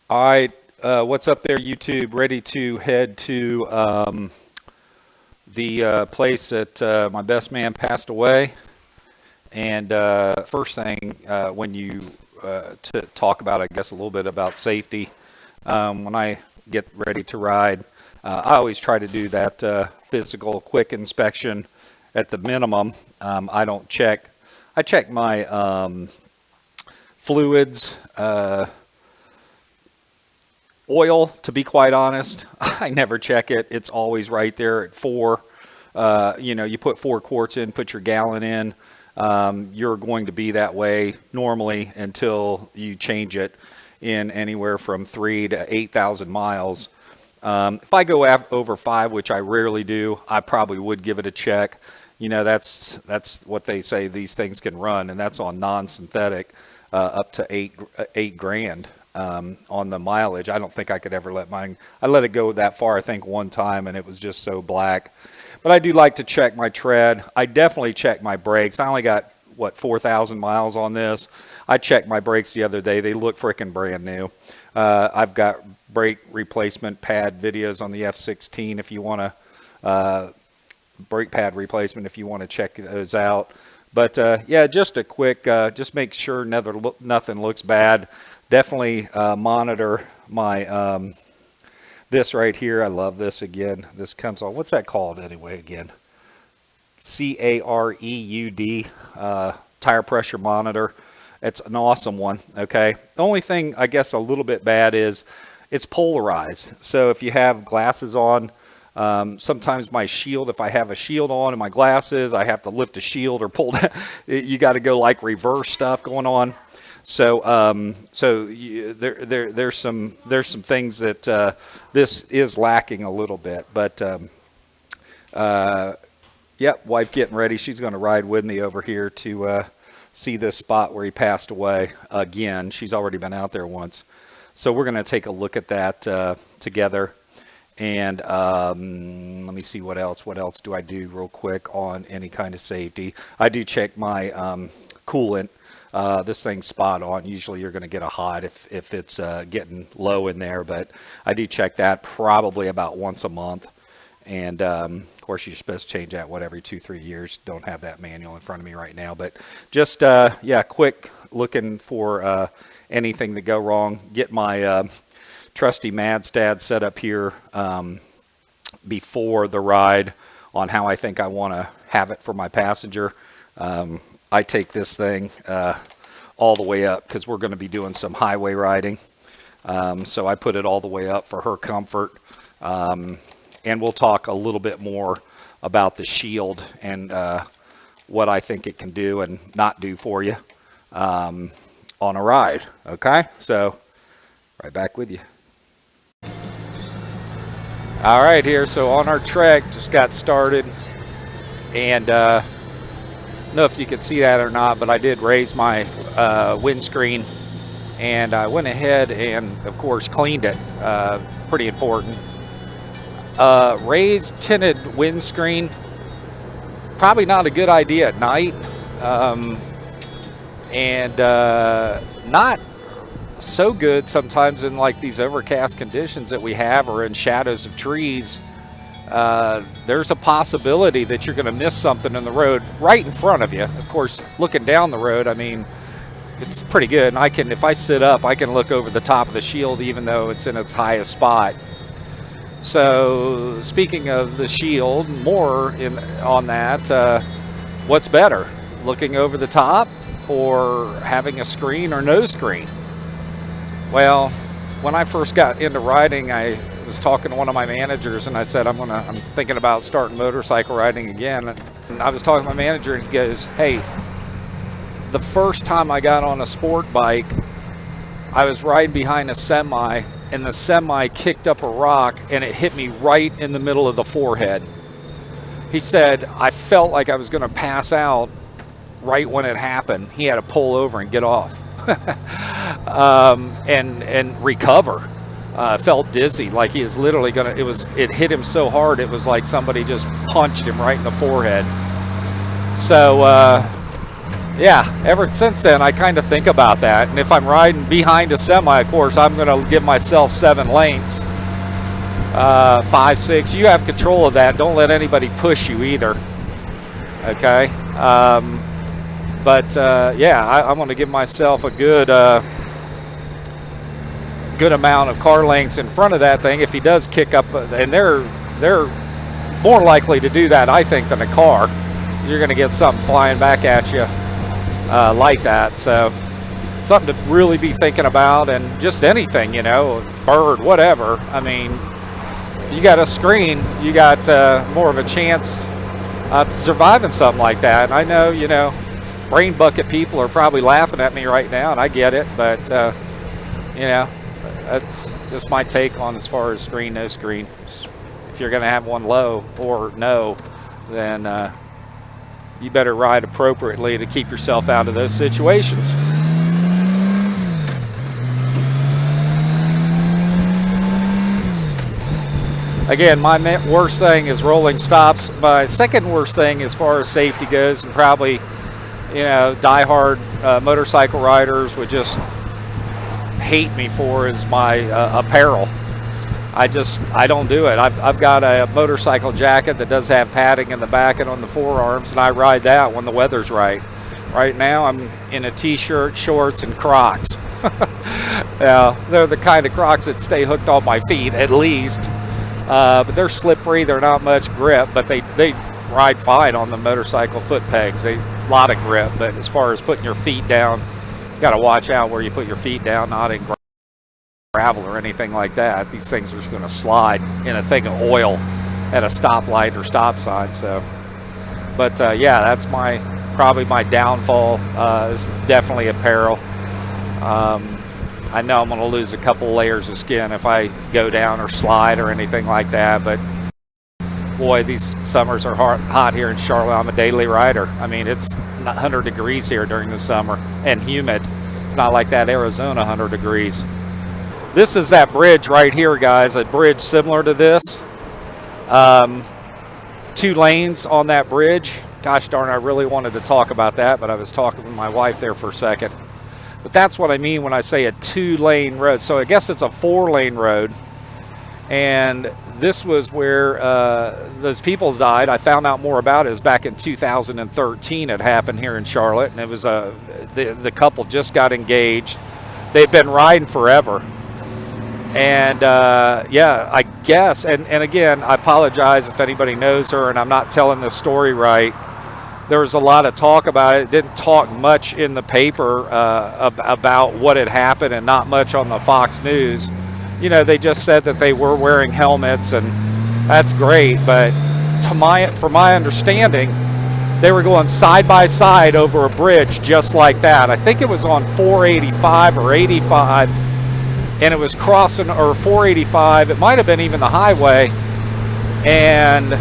All right, what's up there, YouTube? Ready to head to the place that my best man passed away. And first thing, when you to talk about, I guess, a little bit about safety. When I get ready to ride, I always try to do that physical quick inspection at the minimum. I don't check. I check my fluids. Oil, to be quite honest, I never check it. It's always right there at 4. You put 4 quarts in, put your gallon in. You're going to be that way normally until you change it in anywhere from 3 to 8,000 miles. If I go over 5, which I rarely do, I probably would give it a check. You know, that's what they say these things can run, and that's on non-synthetic up to 8 grand. On the mileage. I don't think I could ever let mine, I let it go that far, I think one time, and it was just so black. But I do like to check my tread. I definitely check my brakes. I only got, 4,000 miles on this. I checked my brakes the other day. They look freaking brand new. I've got brake replacement pad videos on the F6B if you want to, brake pad replacement if you want to check those out. But yeah, just a quick, just make sure nothing looks bad. Definitely monitor my this right here. I love this again. This comes on. What's that called anyway again? CAREUD, tire pressure monitor. It's an awesome one. Okay. The only thing I guess a little bit bad is it's polarized. So if you have glasses on, sometimes my shield, if I have a shield on and my glasses, I have to lift a shield or pull down. You got to go like reverse stuff going on. So, there's some things that this is lacking a little bit, but yep, wife getting ready. She's going to ride with me over here to see this spot where he passed away again. She's already been out there once, so we're going to take a look at that together. And let me see what else. What else do I do real quick on any kind of safety? I do check my coolant. This thing's spot on. Usually you're going to get a hot if it's getting low in there, but I do check that probably about once a month. And of course you're supposed to change that every 2-3 years. Don't have that manual in front of me right now, but just yeah, quick looking for anything to go wrong. Get my trusty Madstad set up here before the ride on how I think I want to have it for my passenger. I take this thing all the way up because we're going to be doing some highway riding. So I put it all the way up for her comfort. And we'll talk a little bit more about the shield and what I think it can do and not do for you on a ride. Okay, so right back with you. All right, here. So on our trek, just got started. And I don't know if you can see that or not, but I did raise my windscreen, and I went ahead and of course cleaned it. Pretty important. Raised tinted windscreen, probably not a good idea at night, and not so good sometimes in like these overcast conditions that we have or in shadows of trees. There's a possibility that you're going to miss something in the road right in front of you. Of course, looking down the road, I mean, it's pretty good. And I can, if I sit up, I can look over the top of the shield even though it's in its highest spot. So speaking of the shield, more on that, what's better, looking over the top or having a screen or no screen? Well, when I first got into riding, I was talking to one of my managers and I said, I'm thinking about starting motorcycle riding again. And I was talking to my manager and he goes, hey, the first time I got on a sport bike, I was riding behind a semi and the semi kicked up a rock and it hit me right in the middle of the forehead. He said, I felt like I was going to pass out right when it happened. He had to pull over and get off and recover. Felt dizzy, like he is literally gonna, it hit him so hard it was like somebody just punched him right in the forehead. So Yeah, ever since then, I kind of think about that. And if I'm riding behind a semi, of course, I'm going to give myself 7 lanes. 5, 6. You have control of that. Don't let anybody push you either. Okay? Yeah, I'm going to give myself a good amount of car lengths in front of that thing. If he does kick up, and they're more likely to do that, I think, than a car. You're going to get something flying back at you like that. So something to really be thinking about, and just anything, you know, bird, whatever. I mean, you got a screen, you got more of a chance to surviving something like that. And I know, you know, brain bucket people are probably laughing at me right now, and I get it, but you know, that's just my take on as far as screen, no screen. If you're going to have one low or no, then you better ride appropriately to keep yourself out of those situations. Again, my worst thing is rolling stops. My second worst thing as far as safety goes, and probably, you know, diehard motorcycle riders would just hate me for, is my apparel. I don't do it. I've got a motorcycle jacket that does have padding in the back and on the forearms, and I ride that when the weather's right. Right now I'm in a t-shirt, shorts, and Crocs. Yeah, they're the kind of Crocs that stay hooked on my feet, at least. But they're slippery, they're not much grip, but they ride fine on the motorcycle foot pegs. They a lot of grip, but as far as putting your feet down, you got to watch out where you put your feet down, not in gravel or anything like that. These things are just going to slide in a thing of oil at a stoplight or stop sign. So, but yeah, that's probably my downfall. Is definitely apparel. I know I'm going to lose a couple layers of skin if I go down or slide or anything like that, but boy, these summers are hot here in Charlotte. I'm a daily rider. I mean, it's 100 degrees here during the summer and humid. It's not like that Arizona 100 degrees. This is that bridge right here, guys, a bridge similar to this. 2 lanes on that bridge. Gosh darn, I really wanted to talk about that, but I was talking with my wife there for a second. But that's what I mean when I say a 2-lane road. So I guess it's a 4-lane road. And this was where those people died. I found out more about it. It was back in 2013 it happened here in Charlotte. And it was the couple just got engaged. They've been riding forever. And yeah, I guess, and again, I apologize if anybody knows her and I'm not telling this story right. There was a lot of talk about it. It didn't talk much in the paper about what had happened, and not much on the Fox News. You know, they just said that they were wearing helmets, and that's great. But from my understanding, they were going side by side over a bridge just like that. I think it was on 485 or 85, and it was crossing, or 485. It might have been even the highway, and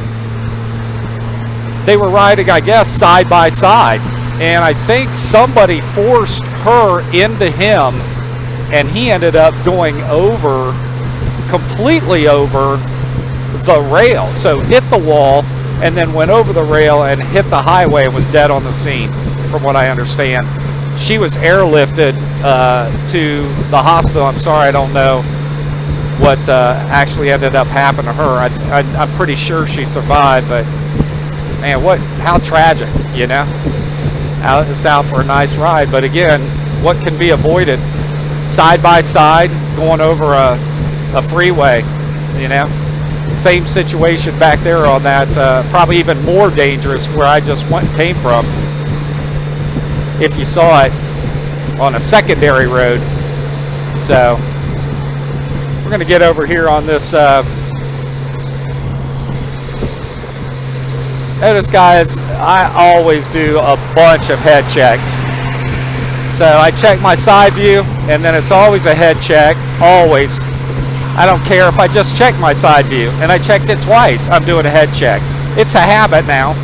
they were riding, I guess, side by side. And I think somebody forced her into him, and he ended up going completely over the rail. So hit the wall and then went over the rail and hit the highway and was dead on the scene, from what I understand. She was airlifted to the hospital. I'm sorry, I don't know what actually ended up happening to her. I'm pretty sure she survived, but man, how tragic, you know? It's out for a nice ride, but again, what can be avoided? Side by side, going over a freeway, you know? Same situation back there on that, probably even more dangerous where I just came from. If you saw it on a secondary road. So we're going to get over here on this. Notice, guys, I always do a bunch of head checks. So I check my side view, and then it's always a head check, always. I don't care if I just check my side view, and I checked it twice, I'm doing a head check. It's a habit now,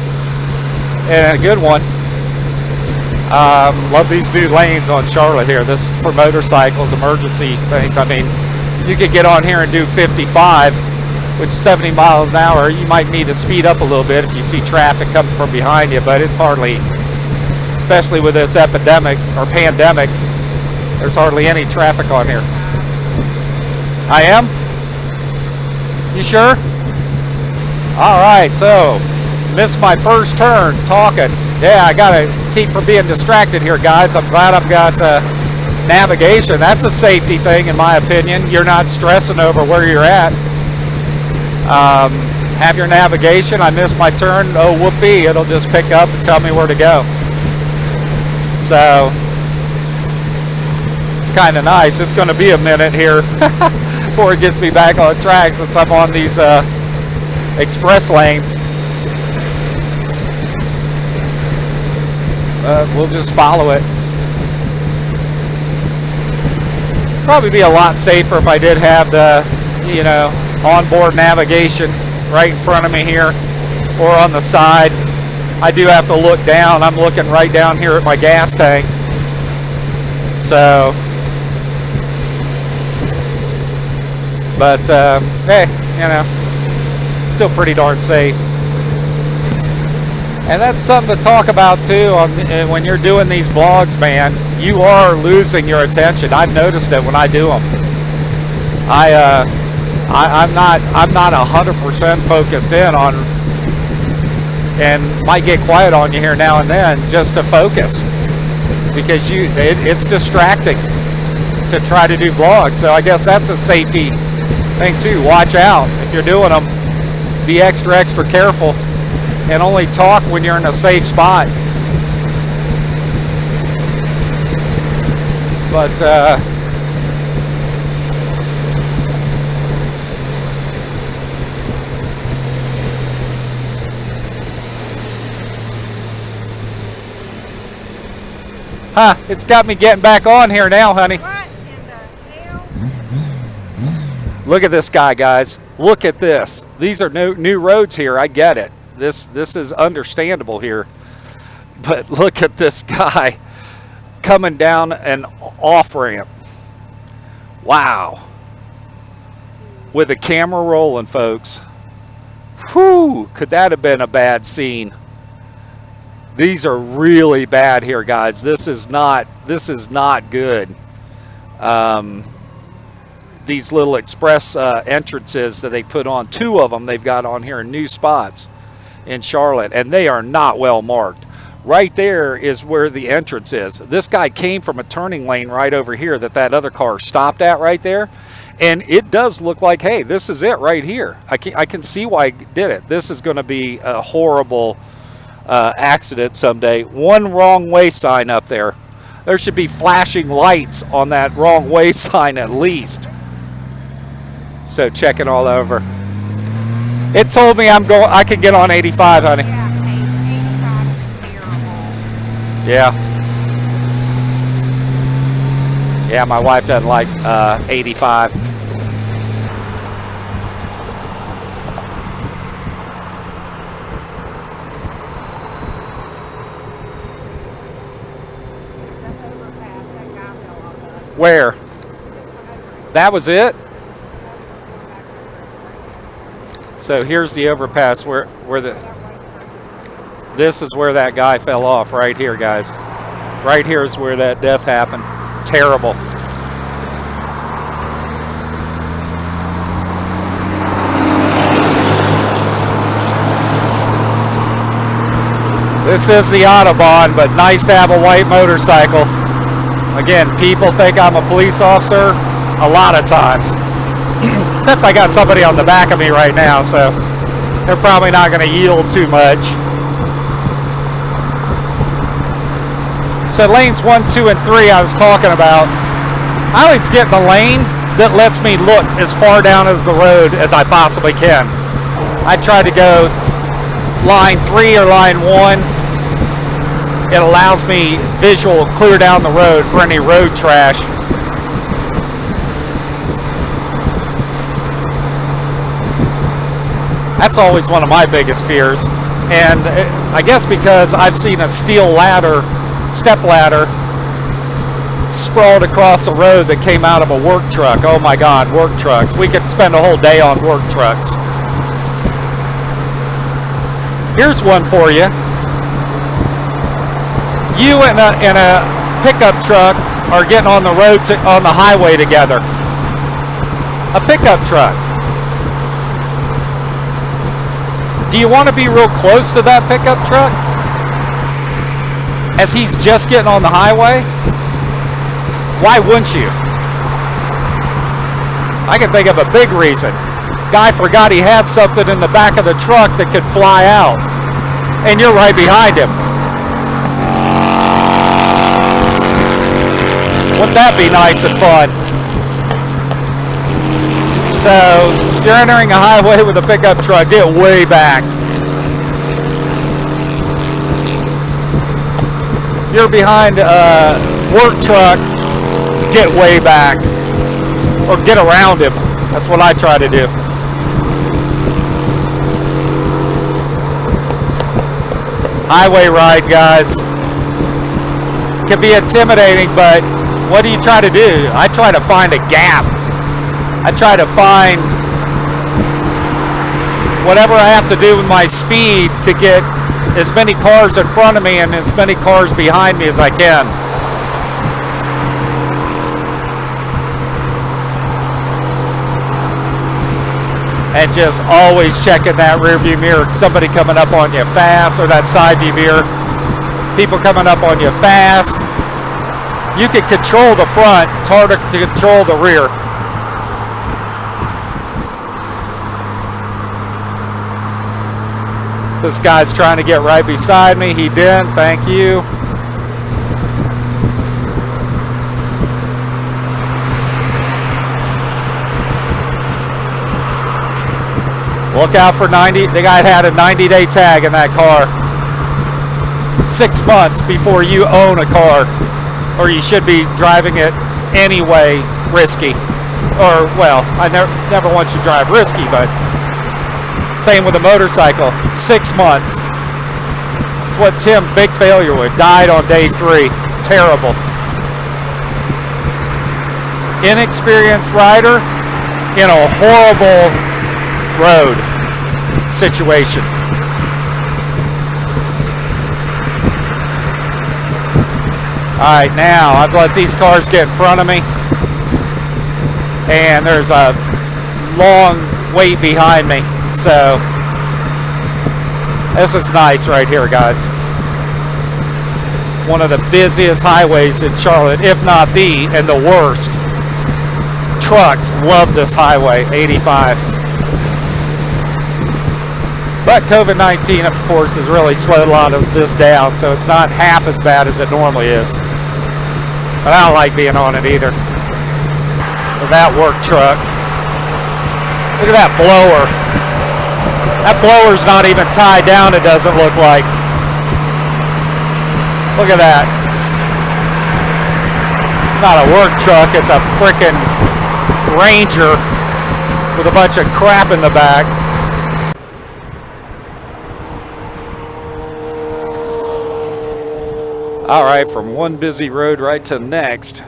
and a good one. Love these new lanes on Charlotte here. This for motorcycles, emergency things. I mean, you could get on here and do 55, which is 70 miles an hour. You might need to speed up a little bit if you see traffic coming from behind you, but it's hardly especially with this epidemic or pandemic. There's hardly any traffic on here. I am? You sure? All right, so missed my first turn talking. Yeah, I gotta keep from being distracted here, guys. I'm glad I've got navigation. That's a safety thing, in my opinion. You're not stressing over where you're at. Have your navigation. I missed my turn. Oh, whoopee. It'll just pick up and tell me where to go. So it's kind of nice. It's going to be a minute here before it gets me back on track, since I'm on these express lanes. We'll just follow it. Probably be a lot safer if I did have the, onboard navigation right in front of me here or on the side. I do have to look down. I'm looking right down here at my gas tank. So, but hey, still pretty darn safe. And that's something to talk about too when you're doing these vlogs, man. You are losing your attention. I've noticed it when I do them. I'm not 100% focused in on, and might get quiet on you here now and then just to focus, because it's distracting to try to do vlogs. So I guess that's a safety thing too. Watch out if you're doing them. Be extra careful, and only talk when you're in a safe spot. But it's got me getting back on here now, honey. What in the hell? Look at this guy, guys. Look at this. These are new roads here. I get it. This is understandable here. But look at this guy coming down an off-ramp. Wow. With a camera rolling, folks. Whew, could that have been a bad scene? These are really bad here, guys. This is not good. These little express entrances that they put on, 2 of them they've got on here in new spots in Charlotte, and they are not well marked. Right there is where the entrance is. This guy came from a turning lane right over here that other car stopped at right there. And it does look like, hey, this is it right here. I can see why he did it. This is going to be a horrible accident someday. One wrong way sign up there. There should be flashing lights on that wrong way sign at least. So check it all over. It told me I can get on 85, honey. Yeah, 85 is terrible. Yeah. Yeah, my wife doesn't like 85. Where? That was it? So here's the overpass where this is where that guy fell off right here, guys. Right here is where that death happened. Terrible. This is the Autobahn, but nice to have a white motorcycle. Again, people think I'm a police officer a lot of times. Except I got somebody on the back of me right now, so they're probably not going to yield too much. So lanes 1, 2, and 3 I was talking about. I always get in the lane that lets me look as far down as the road as I possibly can. I try to go line 3 or line 1. It allows me visual clear down the road for any road trash. That's always one of my biggest fears. And I guess because I've seen a steel ladder, step ladder, sprawled across the road that came out of a work truck. Oh my God, work trucks. We could spend a whole day on work trucks. Here's one for you. You and a pickup truck are getting on the road on the highway together. A pickup truck. Do you want to be real close to that pickup truck as he's just getting on the highway? Why wouldn't you? I can think of a big reason. Guy forgot he had something in the back of the truck that could fly out, and you're right behind him. Wouldn't that be nice and fun? So, you're entering a highway with a pickup truck, get way back. You're behind a work truck, get way back. Or get around him. That's what I try to do. Highway ride, guys. Can be intimidating, but what do you try to do? I try to find a gap. I try to find whatever I have to do with my speed to get as many cars in front of me and as many cars behind me as I can. And just always checking that rear view mirror. Somebody coming up on you fast, or that side view mirror. People coming up on you fast. You can control the front. It's harder to control the rear. This guy's trying to get right beside me. He didn't. Thank you. Look out for 90. The guy had a 90-day tag in that car. 6 months before you own a car, or you should be driving it anyway. Risky, or well, I never want you to drive risky, but same with a motorcycle. 6 months. That's what Tim, big failure with, died on day 3. Terrible. Inexperienced rider in a horrible road situation. Alright, now I've let these cars get in front of me, and there's a long wait behind me, so this is nice right here, guys. One of the busiest highways in Charlotte, if not the, and the worst. Trucks love this highway, 85. But COVID-19, of course, has really slowed a lot of this down, so it's not half as bad as it normally is. But I don't like being on it either. With that work truck. Look at that blower. That blower's not even tied down, it doesn't look like. Look at that. Not a work truck, it's a frickin' Ranger with a bunch of crap in the back. All right, from one busy road right to the next.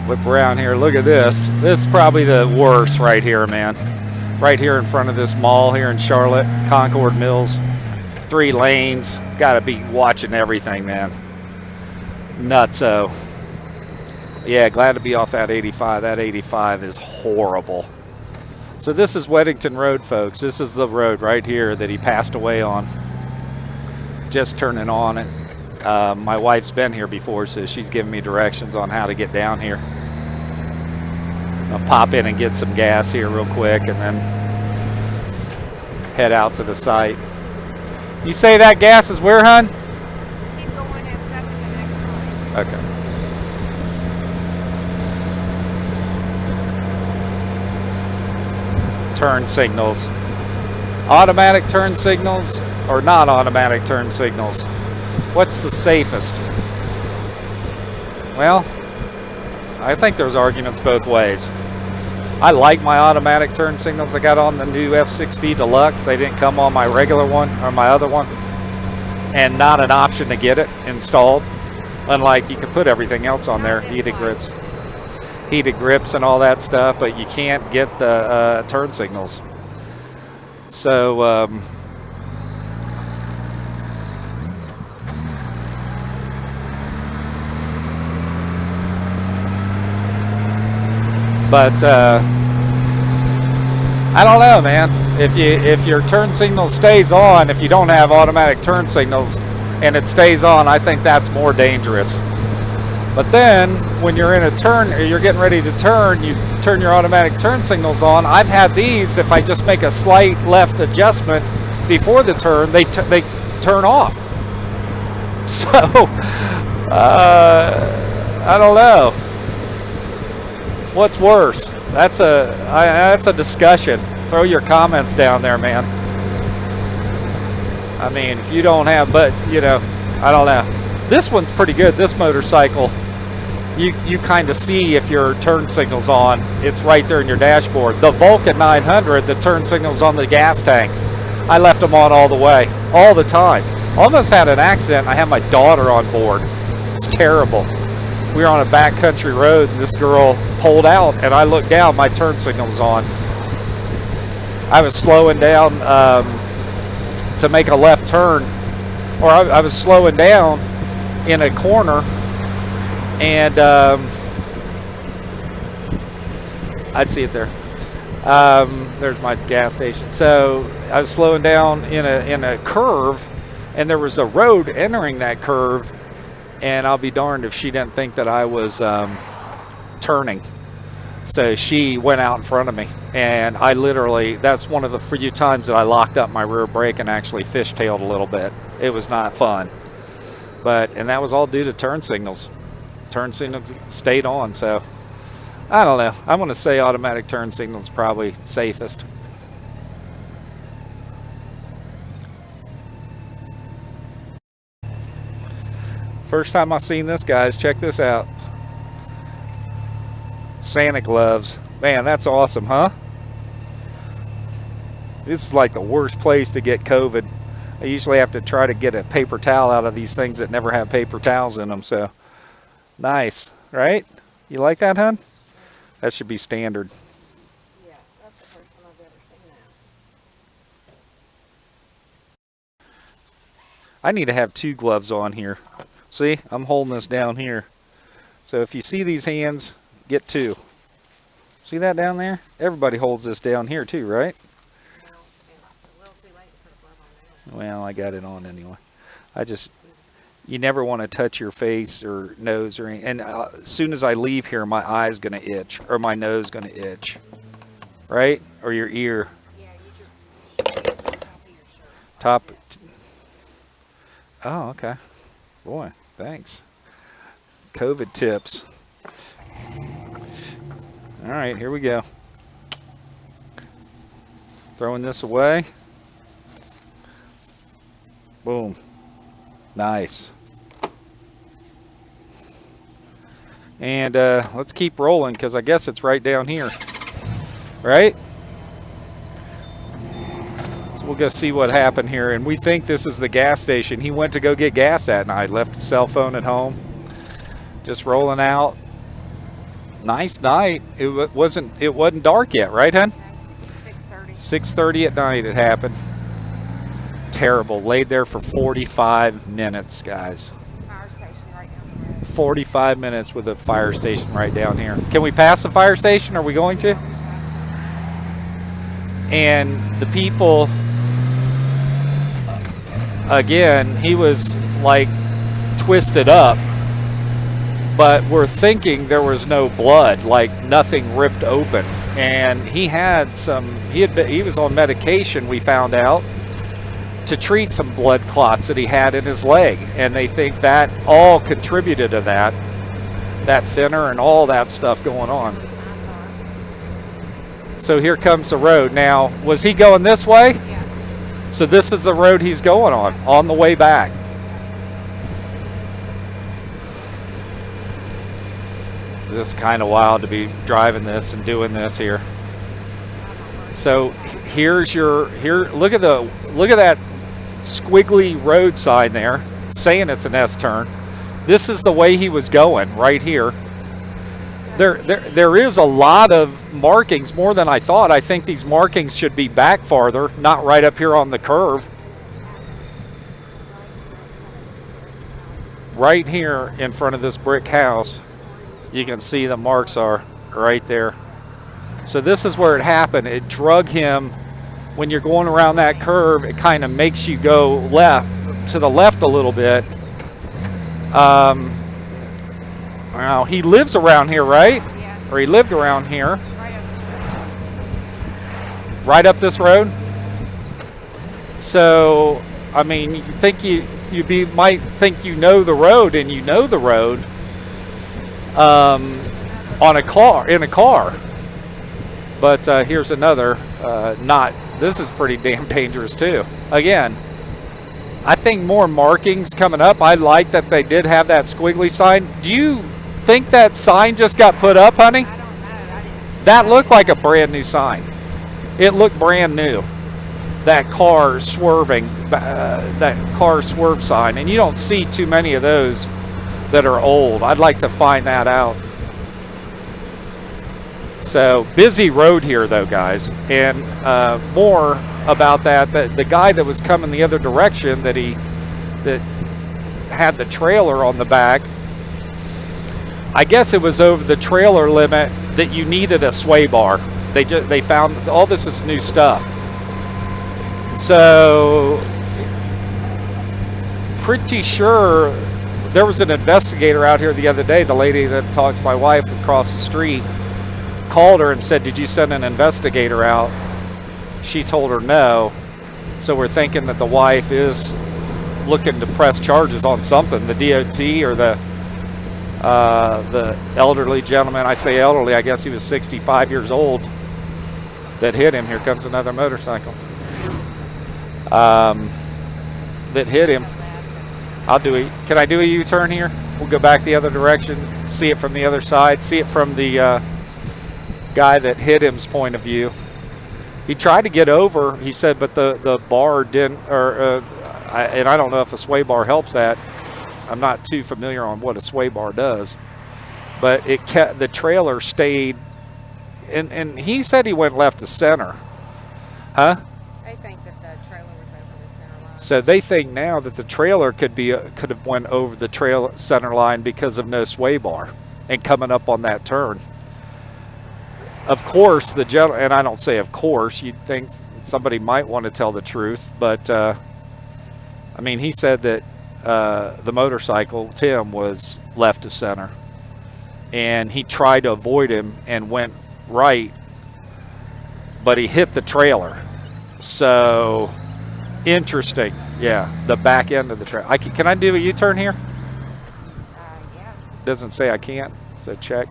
Whip around here, look at this. This is probably the worst right here, man. Right here in front of this mall here in Charlotte, Concord Mills. 3 lanes, gotta be watching everything, man. Nutso. Yeah, glad to be off that 85. That 85 is horrible. So this is Weddington Road, folks. This is the road right here that he passed away on. Just turning on it. My wife's been here before, so she's giving me directions on how to get down here. I'll pop in and get some gas here real quick and then head out to the site. You say that gas is where, hon? Keep going and set to the next one. Okay. Turn signals. Automatic turn signals or not automatic turn signals? What's the safest? Well, I think there's arguments both ways. I like my automatic turn signals I got on the new F6B Deluxe. They didn't come on my regular one or my other one, and not an option to get it installed. Unlike you can put everything else on there, heated grips and all that stuff, but you can't get the turn signals. So But I don't know, man. If your turn signal stays on, if you don't have automatic turn signals and it stays on, I think that's more dangerous. But then when you're in a turn, or you're getting ready to turn, you turn your automatic turn signals on. I've had these, if I just make a slight left adjustment before the turn, they turn off. So I don't know. What's worse? That's a discussion. Throw your comments down there, man. I mean, if you don't have, but you know, I don't know. This one's pretty good. This motorcycle, you kind of see if your turn signal's on. It's right there in your dashboard. The Vulcan 900, the turn signal's on the gas tank. I left them on all the way, all the time. Almost had an accident. I had my daughter on board. It's terrible. We were on a backcountry road, and this girl pulled out, and I looked down. My turn signal's on. I was slowing down to make a left turn, or I was slowing down in a corner, and I'd see it there. There's my gas station. So I was slowing down in a curve, and there was a road entering that curve, and I'll be darned if she didn't think that I was turning. So she went out in front of me, and I literally, that's one of the few times that I locked up my rear brake and actually fishtailed a little bit. It was not fun. And that was all due to turn signals. Turn signals stayed on, so I don't know. I'm going to say automatic turn signals probably safest. First time I've seen this, guys. Check this out. Santa gloves. Man, that's awesome, huh? This is like the worst place to get COVID. I usually have to try to get a paper towel out of these things that never have paper towels in them, so nice, right? You like that, hon? That should be standard. Yeah, that's the first time I've ever seen that. I need to have two gloves on here. See, I'm holding this down here. So if you see these hands, get two. See that down there? Everybody holds this down here too, right? No, it's a little too late to put a glove on now. Well, I got it on anyway. You never want to touch your face or nose or anything. And as soon as I leave here, my eye's going to itch, or my nose going to itch, right? Or your ear. Yeah, you just top of your shirt. Top. Oh, okay. Boy, thanks. COVID tips. All right, here we go. Throwing this away. Boom. Nice. And let's keep rolling, because I guess it's right down here. Right? So we'll go see what happened here. And we think this is the gas station. He went to go get gas that night. Left his cell phone at home. Just rolling out. Nice night. It wasn't dark yet, right, hon? 6:30. 6:30 at night it happened. Terrible. Laid there for 45 minutes, guys. Fire station right down the road. 45 minutes with a fire station right down here. Can we pass the fire station? Are we going to? And the people, again, he was like twisted up, but we're thinking there was no blood, like nothing ripped open. And he was on medication, we found out, to treat some blood clots that he had in his leg. And they think that all contributed to that thinner and all that stuff going on. So here comes the road. Now, was he going this way? Yeah. So this is the road he's going on the way back. This is kind of wild to be driving this and doing this here. So here's look at that squiggly road sign there saying it's an S turn. This is the way he was going right here. There is a lot of markings, more than I thought. I think these markings should be back farther, not right up here on the curve. Right here in front of this brick house, you can see the marks are right there. So this is where it happened. It drug him. When you're going around that curve, it kind of makes you go to the left a little bit. Well, he lives around here, right? Yeah. Or he lived around here. Right up this road. Right up this road? So, I mean, you think might think you know the road, and you know the road in a car. But here's another, this is pretty damn dangerous too. Again, I think more markings coming up. I like that they did have that squiggly sign. Do you think that sign just got put up, honey? I don't know. That looked like a brand new sign. It looked brand new. That car swerving, that car swerve sign. And you don't see too many of those that are old. I'd like to find that out. So busy road here though, guys. And more about that, the guy that was coming the other direction that had the trailer on the back, I guess it was over the trailer limit that you needed a sway bar. They found all this is new stuff. So pretty sure there was an investigator out here the other day. The lady that talks to my wife across the street called her and said, "Did you send an investigator out?" She told her no. So we're thinking that the wife is looking to press charges on something, the DOT or the elderly gentleman. I say elderly, I guess he was 65 years old that hit him. Here comes another motorcycle that hit him. Can I do a U-turn here? We'll go back the other direction, see it from the other side, see it from the guy that hit him's point of view. He tried to get over, he said, but the bar didn't, and I don't know if a sway bar helps that. I'm not too familiar on what a sway bar does, but it kept, the trailer stayed, and he said he went left to center. Huh? They think that the trailer was over the center line. So they think now that the trailer could have went over the center line because of no sway bar and coming up on that turn. Of course, and I don't say of course, you'd think somebody might want to tell the truth, but I mean, he said that the motorcycle, Tim, was left of center, and he tried to avoid him and went right, but he hit the trailer. So interesting. Yeah, the back end of the trailer. Can I do a U-turn here? Yeah. Doesn't say I can't. So check.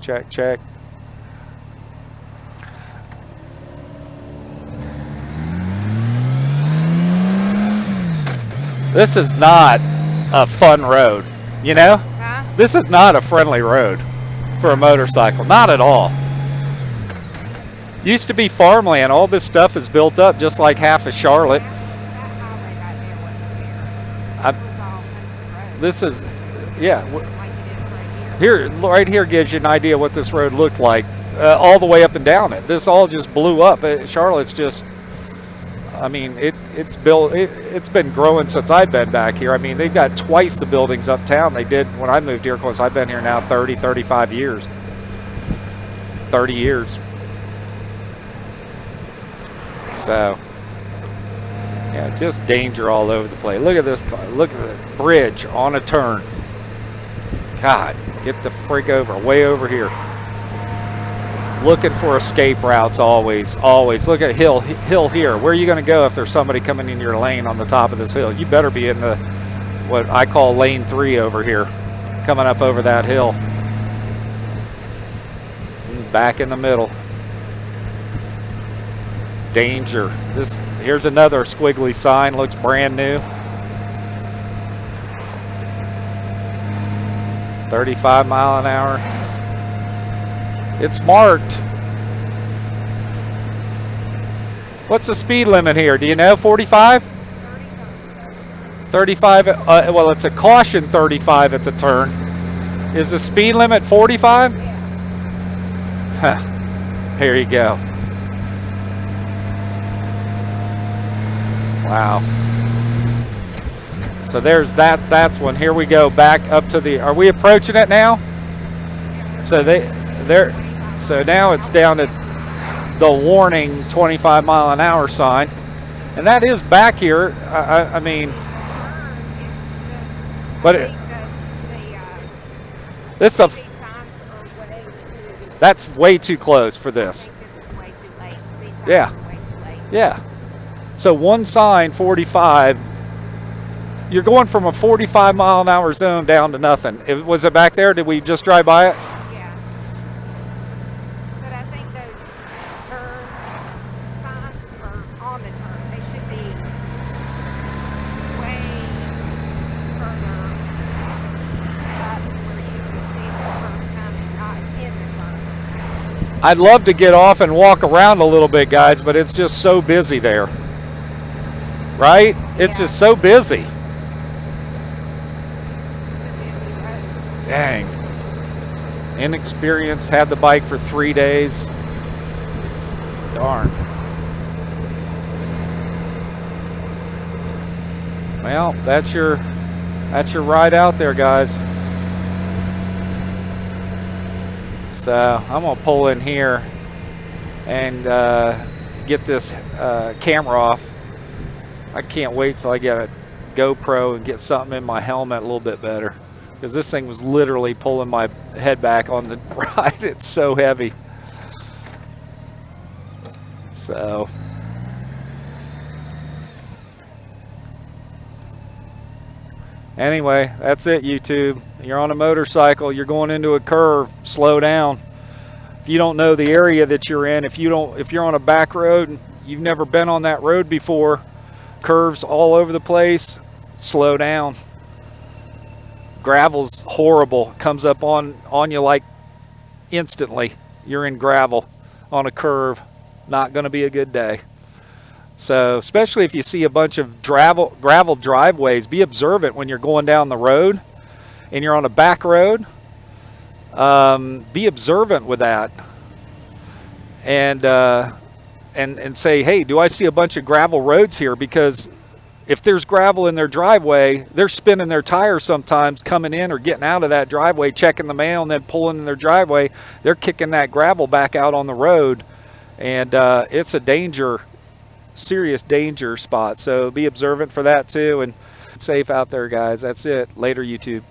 This is not a fun road, you know? Huh? This is not a friendly road for a motorcycle, not at all. Used to be farmland. All this stuff is built up just like half of Charlotte. That highway right there wasn't there. This was all country road. This is, yeah. Like it is Right here gives you an idea what this road looked like, all the way up and down it. This all just blew up. Charlotte's just, I mean, it's built. It's been growing since I've been back here. I mean, they've got twice the buildings uptown they did when I moved here. Of course, I've been here now 35 years. 30 years. So, yeah, just danger all over the place. Look at this car. Look at the bridge on a turn. God, get the freak over, way over here. Looking for escape routes always. Look at hill here. Where are you going to go if there's somebody coming in your lane on the top of this hill? You better be in the, what I call lane 3 over here, coming up over that hill. Back in the middle. Danger. Here's another squiggly sign, looks brand new. 35 mile an hour. It's marked. What's the speed limit here? Do you know? 45? 35. Well, it's a caution 35 at the turn. Is the speed limit 45? Yeah. Here you go. Wow. So there's that. That's one. Here we go back up to the. Are we approaching it now? So So now it's down to the warning 25 mile an hour sign. And that is back here. I mean, but this a that's way too close for this. Yeah. Yeah. So one sign, 45. You're going from a 45 mile an hour zone down to nothing. Was it back there? Did we just drive by it? Yeah. But I think those turn signs are on the turn. They should be way further up where you can see the turn coming, not in the turn. I'd love to get off and walk around a little bit, guys, but it's just so busy there. Right? It's just so busy. Dang. Inexperienced, had the bike for 3 days. Darn. Well, that's your ride out there, guys. So I'm gonna pull in here and get this camera off. I can't wait till I get a GoPro and get something in my helmet a little bit better, because this thing was literally pulling my head back on the ride. It's so heavy. So anyway, that's it, YouTube. You're on a motorcycle, you're going into a curve, slow down. If you don't know the area that you're in, if you're on a back road and you've never been on that road before, curves all over the place, slow down. Gravel's horrible. Comes up on you like instantly. You're in gravel on a curve. Not going to be a good day. So, especially if you see a bunch of gravel driveways, be observant when you're going down the road and you're on a back road. Be observant with that. And say, hey, do I see a bunch of gravel roads here? Because if there's gravel in their driveway, they're spinning their tires sometimes coming in or getting out of that driveway, checking the mail, and then pulling in their driveway. They're kicking that gravel back out on the road, and it's a serious danger spot. So be observant for that too, and safe out there, guys. That's it. Later, YouTube.